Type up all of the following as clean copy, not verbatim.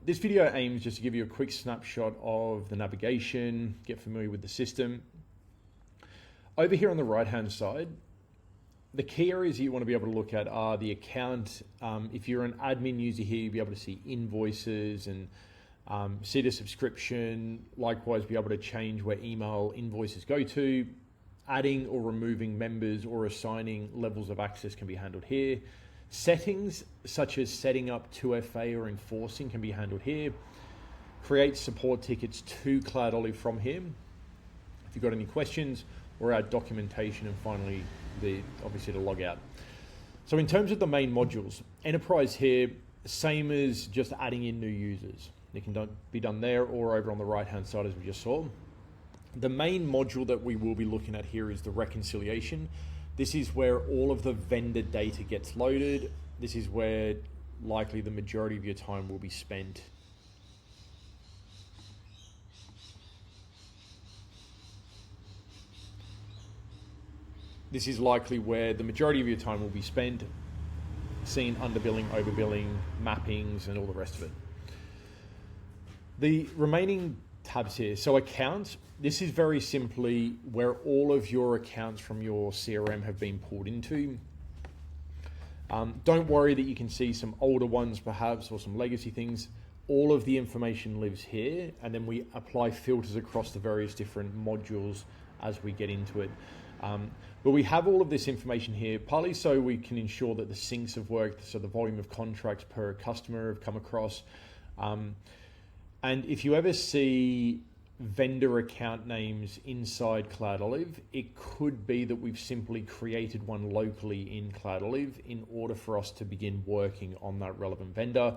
This video aims just to give you a quick snapshot of the navigation, get familiar with the system. Over here on the right-hand side, the key areas you want to be able to look at are the account. If you're an admin user here, you'll be able to see invoices and see the subscription. Likewise, be able to change where email invoices go to. Adding or removing members or assigning levels of access can be handled here. Settings such as setting up 2FA or enforcing can be handled here. Create support tickets to CloudOlive from here if you've got any questions, or add documentation, and finally obviously the logout. So in terms of the main modules, enterprise here, same as just adding in new users. It can be done there or over on the right hand side as we just saw. The main module that we will be looking at here is the reconciliation. This is where all of the vendor data gets loaded. This is where likely the majority of your time will be spent. This is likely where the majority of your time will be spent seeing underbilling, overbilling, mappings, and all the rest of it. The remaining tabs here, so accounts, this is very simply where all of your accounts from your CRM have been pulled into. Don't worry that you can see some older ones perhaps, or some legacy things. All of the information lives here, and then we apply filters across the various different modules as we get into it. But we have all of this information here, partly so we can ensure that the syncs have worked, so the volume of contracts per customer have come across. And if you ever see vendor account names inside CloudOlive, it could be that we've simply created one locally in CloudOlive in order for us to begin working on that relevant vendor.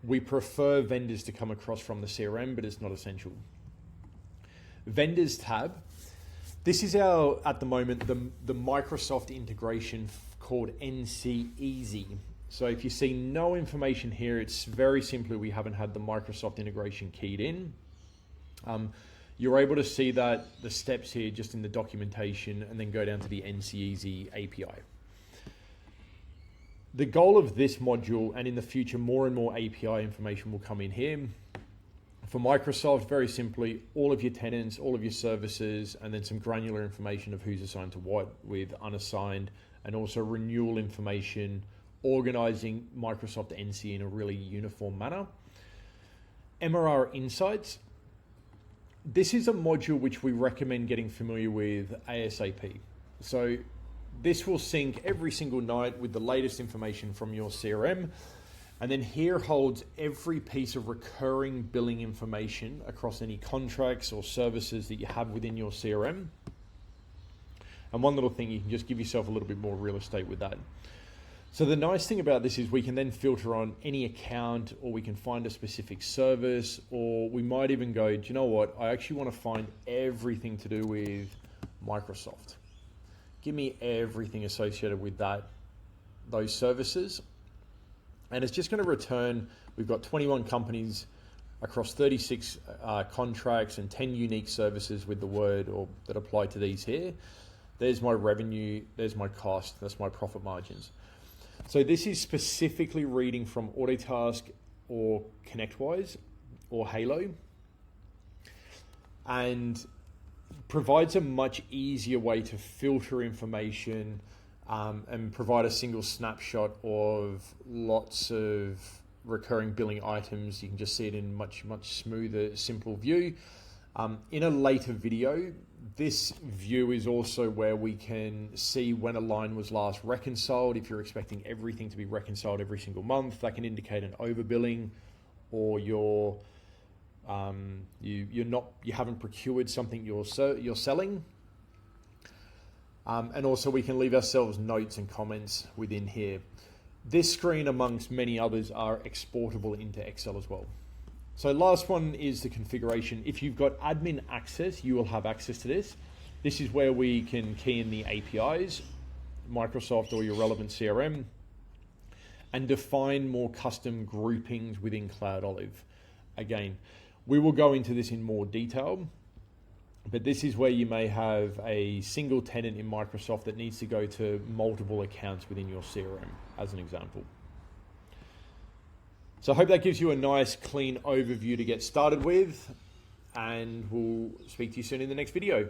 We prefer vendors to come across from the CRM, but it's not essential. Vendors tab. This is our, at the moment, the Microsoft integration called NCEasy. So if you see no information here, it's very simply we haven't had the Microsoft integration keyed in. You're able to see that the steps here just in the documentation, and then go down to the NCEasy API. The goal of this module, and in the future more and more API information will come in here. For Microsoft, very simply, all of your tenants, all of your services, and then some granular information of who's assigned to what with unassigned, and also renewal information, organizing Microsoft NC in a really uniform manner. MRR Insights. This is a module which we recommend getting familiar with ASAP. So this will sync every single night with the latest information from your CRM. And then here holds every piece of recurring billing information across any contracts or services that you have within your CRM. And one little thing, you can just give yourself a little bit more real estate with that. So the nice thing about this is we can then filter on any account, or we can find a specific service, or we might even go, do you know what? I actually want to find everything to do with Microsoft. Give me everything associated with those services. And it's just going to return, we've got 21 companies across 36 contracts and 10 unique services with the word or that apply to these here. There's my revenue, there's my cost, that's my profit margins. So this is specifically reading from Autotask or ConnectWise or Halo, and provides a much easier way to filter information and provide a single snapshot of lots of recurring billing items. You can just see it in much smoother, simple view. In a later video, this view is also where we can see when a line was last reconciled. If you're expecting everything to be reconciled every single month, that can indicate an overbilling, or you haven't procured something you're selling. And also we can leave ourselves notes and comments within here. This screen, amongst many others, are exportable into Excel as well. So last one is the configuration. If you've got admin access, you will have access to this. This is where we can key in the APIs, Microsoft or your relevant CRM, and define more custom groupings within CloudOlive. Again, we will go into this in more detail, but this is where you may have a single tenant in Microsoft that needs to go to multiple accounts within your CRM, as an example. So I hope that gives you a nice clean overview to get started with, and we'll speak to you soon in the next video.